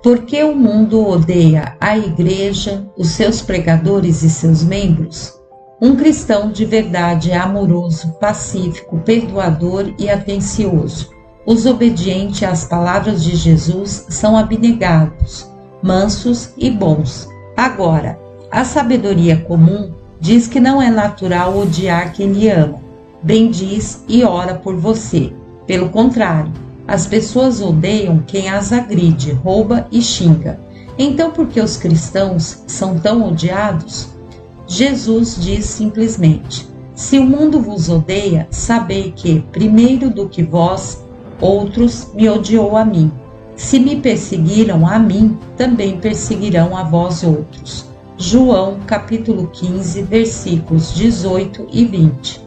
Por que o mundo odeia a igreja, os seus pregadores e seus membros? Um cristão de verdade é amoroso, pacífico, perdoador e atencioso. Os obedientes às palavras de Jesus são abnegados, mansos e bons. Agora, a sabedoria comum diz que não é natural odiar quem lhe ama, bendiz e ora por você. Pelo contrário, as pessoas odeiam quem as agride, rouba e xinga. Então, por que os cristãos são tão odiados? Jesus diz simplesmente: se o mundo vos odeia, sabei que, primeiro do que vós, outros me odiou a mim. Se me perseguiram a mim, também perseguirão a vós outros. João capítulo 15, versículos 18 e 20.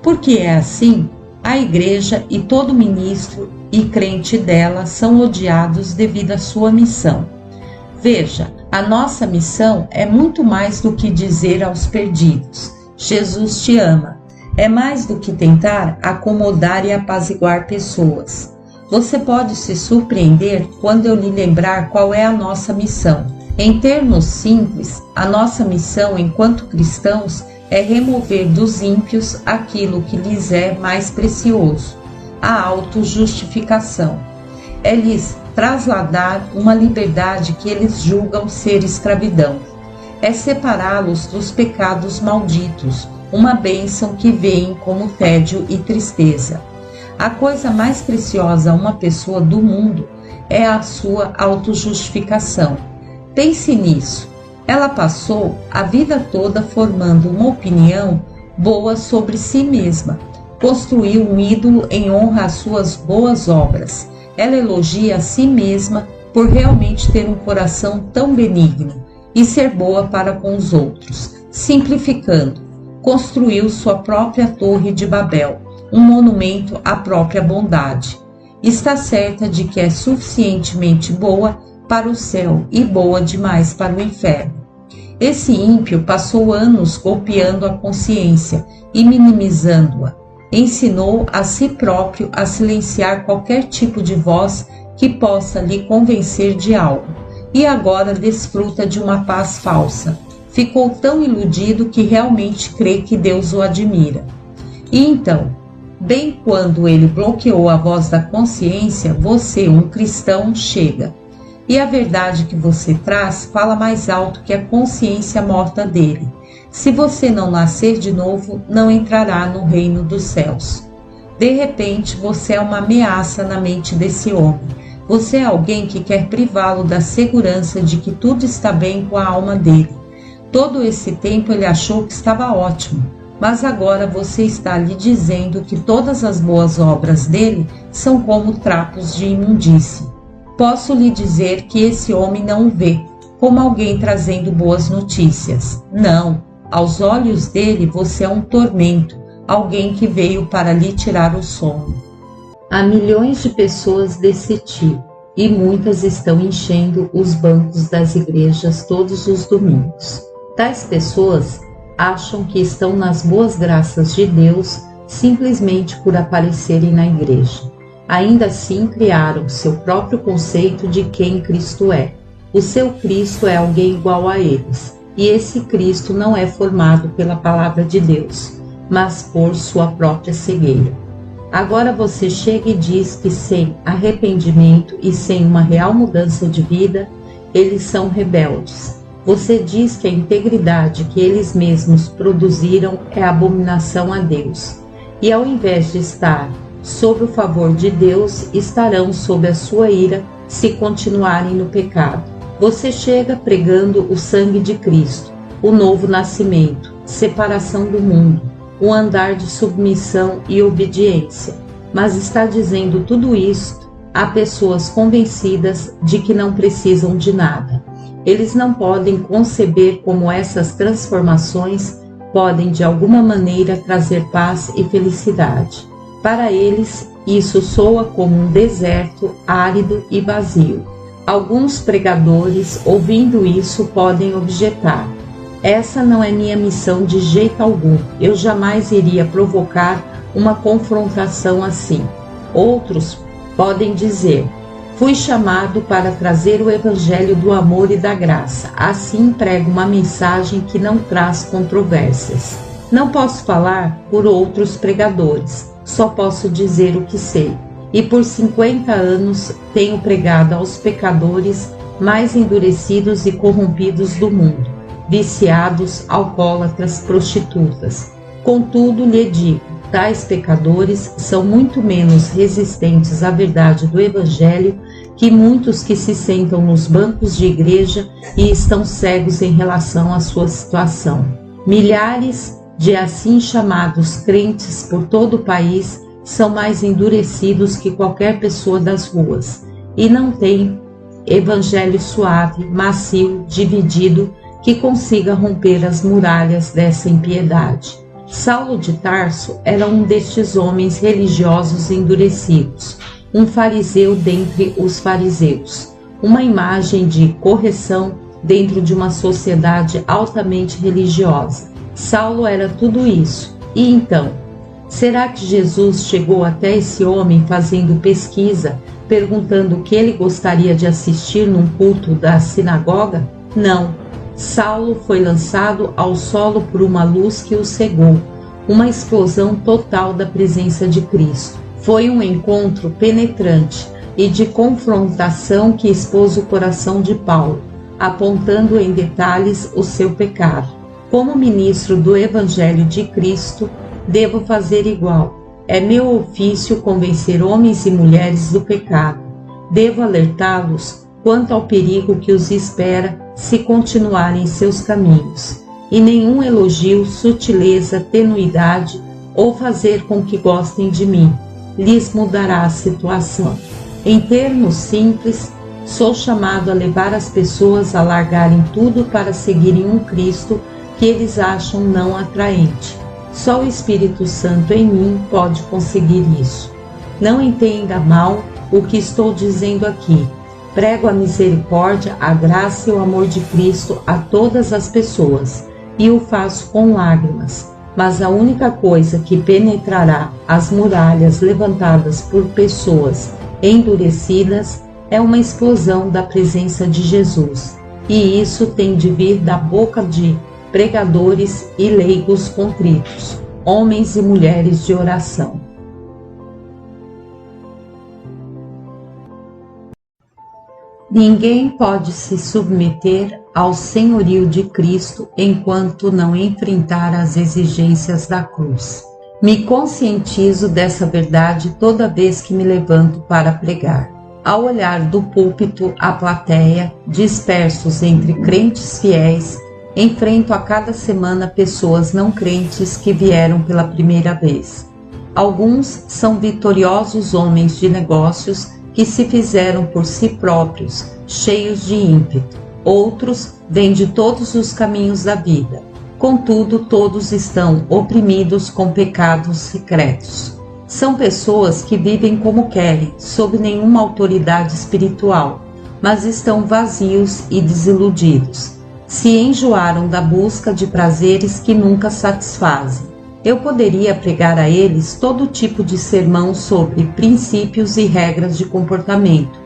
Porque é assim, a igreja e todo ministro e crente dela são odiados devido à sua missão. Veja, a nossa missão é muito mais do que dizer aos perdidos: Jesus te ama. É mais do que tentar acomodar e apaziguar pessoas. Você pode se surpreender quando eu lhe lembrar qual é a nossa missão. Em termos simples, a nossa missão enquanto cristãos é remover dos ímpios aquilo que lhes é mais precioso, a autojustificação. É lhes trasladar uma liberdade que eles julgam ser escravidão. É separá-los dos pecados malditos, uma bênção que veem como tédio e tristeza. A coisa mais preciosa a uma pessoa do mundo é a sua autojustificação. Pense nisso. Ela passou a vida toda formando uma opinião boa sobre si mesma. Construiu um ídolo em honra às suas boas obras. Ela elogia a si mesma por realmente ter um coração tão benigno e ser boa para com os outros. Simplificando, construiu sua própria Torre de Babel, um monumento à própria bondade. Está certa de que é suficientemente boa para o céu e boa demais para o inferno. Esse ímpio passou anos golpeando a consciência e minimizando-a. Ensinou a si próprio a silenciar qualquer tipo de voz que possa lhe convencer de algo. E agora desfruta de uma paz falsa. Ficou tão iludido que realmente crê que Deus o admira. E então, bem quando ele bloqueou a voz da consciência, você, um cristão, chega. E a verdade que você traz fala mais alto que a consciência morta dele. Se você não nascer de novo, não entrará no reino dos céus. De repente, você é uma ameaça na mente desse homem. Você é alguém que quer privá-lo da segurança de que tudo está bem com a alma dele. Todo esse tempo ele achou que estava ótimo, mas agora você está lhe dizendo que todas as boas obras dele são como trapos de imundície. Posso lhe dizer que esse homem não o vê como alguém trazendo boas notícias. Não, aos olhos dele você é um tormento, alguém que veio para lhe tirar o sono. Há milhões de pessoas desse tipo e muitas estão enchendo os bancos das igrejas todos os domingos. Tais pessoas acham que estão nas boas graças de Deus simplesmente por aparecerem na igreja. Ainda assim criaram seu próprio conceito de quem Cristo é. O seu Cristo é alguém igual a eles, e esse Cristo não é formado pela palavra de Deus, mas por sua própria cegueira. Agora você chega e diz que sem arrependimento e sem uma real mudança de vida, eles são rebeldes. Você diz que a integridade que eles mesmos produziram é abominação a Deus, e ao invés de estar sob o favor de Deus, estarão sob a sua ira se continuarem no pecado. Você chega pregando o sangue de Cristo, o novo nascimento, separação do mundo, um andar de submissão e obediência, mas está dizendo tudo isso a pessoas convencidas de que não precisam de nada. Eles não podem conceber como essas transformações podem de alguma maneira trazer paz e felicidade. Para eles, isso soa como um deserto árido e vazio. Alguns pregadores, ouvindo isso, podem objetar: essa não é minha missão de jeito algum, eu jamais iria provocar uma confrontação assim. Outros podem dizer: Fui chamado para trazer o evangelho do amor e da graça. Assim prego uma mensagem que não traz controvérsias. Não posso falar por outros pregadores, só posso dizer o que sei. E por 50 anos tenho pregado aos pecadores mais endurecidos e corrompidos do mundo, viciados, alcoólatras, prostitutas. Contudo, lhe digo, tais pecadores são muito menos resistentes à verdade do Evangelho que muitos que se sentam nos bancos de igreja e estão cegos em relação à sua situação. Milhares de assim chamados crentes por todo o país são mais endurecidos que qualquer pessoa das ruas e não têm evangelho suave, macio, dividido, que consiga romper as muralhas dessa impiedade. Saulo de Tarso era um destes homens religiosos endurecidos, um fariseu dentre os fariseus, uma imagem de correção dentro de uma sociedade altamente religiosa. Saulo era tudo isso. E então, será que Jesus chegou até esse homem fazendo pesquisa, perguntando o que ele gostaria de assistir num culto da sinagoga? Não. Saulo foi lançado ao solo por uma luz que o cegou, uma explosão total da presença de Cristo. Foi um encontro penetrante e de confrontação que expôs o coração de Paulo, apontando em detalhes o seu pecado. Como ministro do Evangelho de Cristo, devo fazer igual. É meu ofício convencer homens e mulheres do pecado. Devo alertá-los quanto ao perigo que os espera se continuarem em seus caminhos. E nenhum elogio, sutileza, tenuidade ou fazer com que gostem de mim lhes mudará a situação. Em termos simples, sou chamado a levar as pessoas a largarem tudo para seguirem um Cristo que eles acham não atraente. Só o Espírito Santo em mim pode conseguir isso. Não entenda mal o que estou dizendo aqui. Prego a misericórdia, a graça e o amor de Cristo a todas as pessoas, e o faço com lágrimas. Mas a única coisa que penetrará as muralhas levantadas por pessoas endurecidas é uma explosão da presença de Jesus. E isso tem de vir da boca de pregadores e leigos contritos, homens e mulheres de oração. Ninguém pode se submeter ao senhorio de Cristo enquanto não enfrentar as exigências da cruz. Me conscientizo dessa verdade toda vez que me levanto para pregar. Ao olhar do púlpito a plateia, dispersos entre crentes fiéis, enfrento a cada semana pessoas não crentes que vieram pela primeira vez. Alguns são vitoriosos homens de negócios que se fizeram por si próprios, cheios de ímpeto. Outros vêm de todos os caminhos da vida. Contudo, todos estão oprimidos com pecados secretos. São pessoas que vivem como querem, sob nenhuma autoridade espiritual, mas estão vazios e desiludidos. Se enjoaram da busca de prazeres que nunca satisfazem. Eu poderia pregar a eles todo tipo de sermão sobre princípios e regras de comportamento,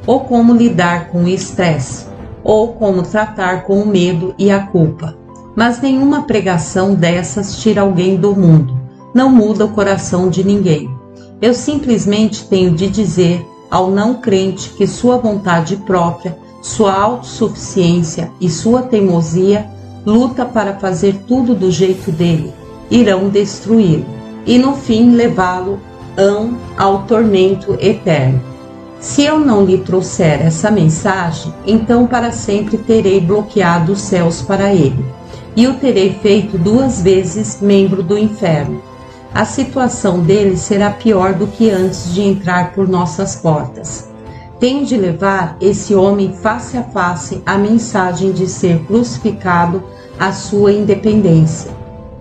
ou como lidar com o estresse, ou como tratar com o medo e a culpa. Mas nenhuma pregação dessas tira alguém do mundo, não muda o coração de ninguém. Eu simplesmente tenho de dizer ao não crente que sua vontade própria, sua autossuficiência e sua teimosia luta para fazer tudo do jeito dele, irão destruí-lo e no fim levá-lo ao tormento eterno. Se eu não lhe trouxer essa mensagem, então para sempre terei bloqueado os céus para ele e o terei feito 2 vezes membro do inferno. A situação dele será pior do que antes de entrar por nossas portas. Tenho de levar esse homem face a face à mensagem de ser crucificado à sua independência.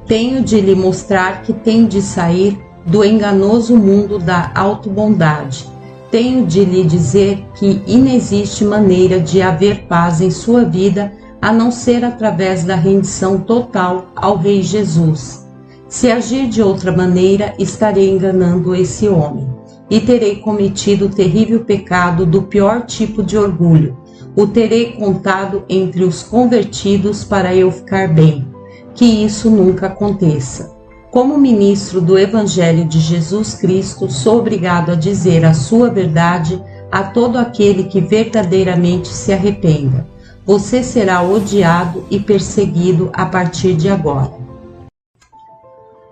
Tenho de lhe mostrar que tem de sair do enganoso mundo da autobondade. Tenho de lhe dizer que inexiste maneira de haver paz em sua vida a não ser através da rendição total ao Rei Jesus. Se agir de outra maneira, estarei enganando esse homem. e terei cometido o terrível pecado do pior tipo de orgulho. O terei contado entre os convertidos para eu ficar bem. Que isso nunca aconteça. Como ministro do Evangelho de Jesus Cristo, sou obrigado a dizer a sua verdade a todo aquele que verdadeiramente se arrependa. Você será odiado e perseguido a partir de agora.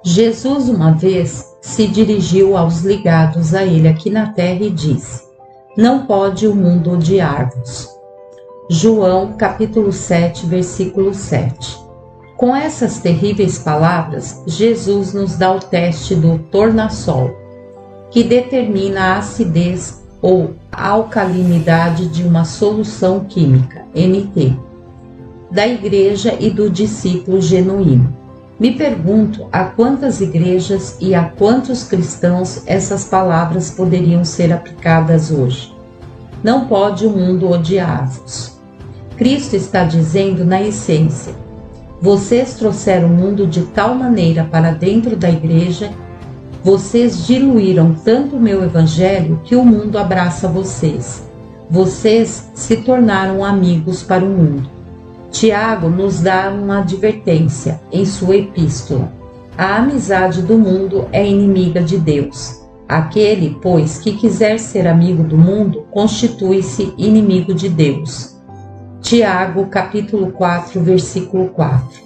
Jesus uma vez se dirigiu aos ligados a ele aqui na terra e disse: não pode o mundo odiar-vos. João capítulo 7, versículo 7. Com essas terríveis palavras, Jesus nos dá o teste do tornassol, que determina a acidez ou alcalinidade de uma solução química, NT, da igreja e do discípulo genuíno. Me pergunto a quantas igrejas e a quantos cristãos essas palavras poderiam ser aplicadas hoje. Não pode o mundo odiar-vos. Cristo está dizendo na essência: vocês trouxeram o mundo de tal maneira para dentro da igreja, vocês diluíram tanto o meu evangelho que o mundo abraça vocês. Vocês se tornaram amigos para o mundo. Tiago nos dá uma advertência em sua epístola. A amizade do mundo é inimiga de Deus. Aquele, pois, que quiser ser amigo do mundo, constitui-se inimigo de Deus. Tiago, capítulo 4, versículo 4.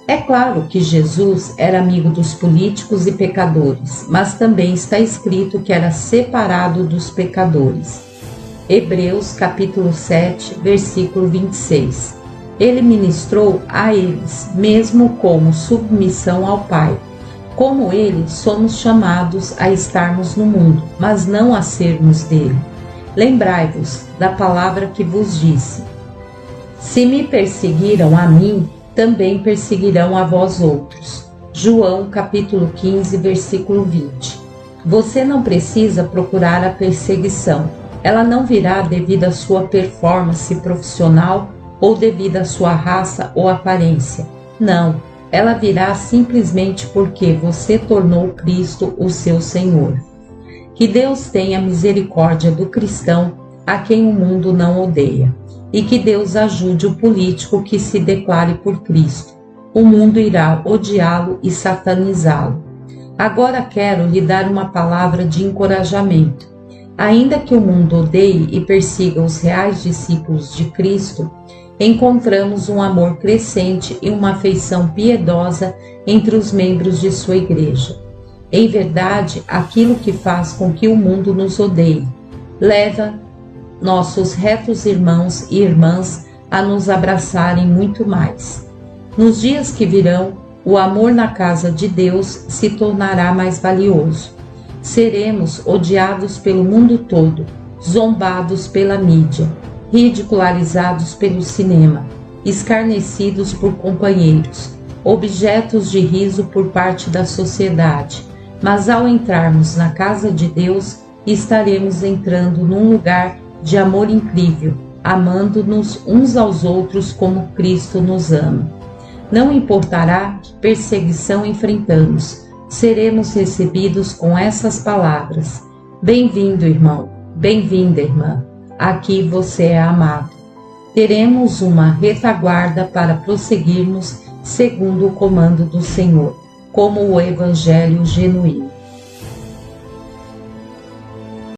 É claro que Jesus era amigo dos políticos e pecadores, mas também está escrito que era separado dos pecadores. Hebreus, capítulo 7, versículo 26. Ele ministrou a eles, mesmo como submissão ao Pai. Como ele, somos chamados a estarmos no mundo, mas não a sermos dele. Lembrai-vos da palavra que vos disse: se me perseguiram a mim, também perseguirão a vós outros. João capítulo 15, versículo 20. Você não precisa procurar a perseguição. Ela não virá devido à sua performance profissional ou devido à sua raça ou aparência. Não, ela virá simplesmente porque você tornou Cristo o seu Senhor. Que Deus tenha misericórdia do cristão a quem o mundo não odeia. E que Deus ajude o político que se declare por Cristo. O mundo irá odiá-lo e satanizá-lo. Agora quero lhe dar uma palavra de encorajamento. Ainda que o mundo odeie e persiga os reais discípulos de Cristo, encontramos um amor crescente e uma afeição piedosa entre os membros de sua igreja. Em verdade, aquilo que faz com que o mundo nos odeie leva nossos retos irmãos e irmãs a nos abraçarem muito mais. Nos dias que virão, o amor na casa de Deus se tornará mais valioso. Seremos odiados pelo mundo todo, zombados pela mídia, ridicularizados pelo cinema, escarnecidos por companheiros, objetos de riso por parte da sociedade. Mas ao entrarmos na casa de Deus, estaremos entrando num lugar de amor incrível, amando-nos uns aos outros como Cristo nos ama. Não importará que perseguição enfrentamos, seremos recebidos com essas palavras: bem-vindo, irmão, bem-vinda, irmã, aqui você é amado. Teremos uma retaguarda para prosseguirmos segundo o comando do Senhor, como o Evangelho genuíno.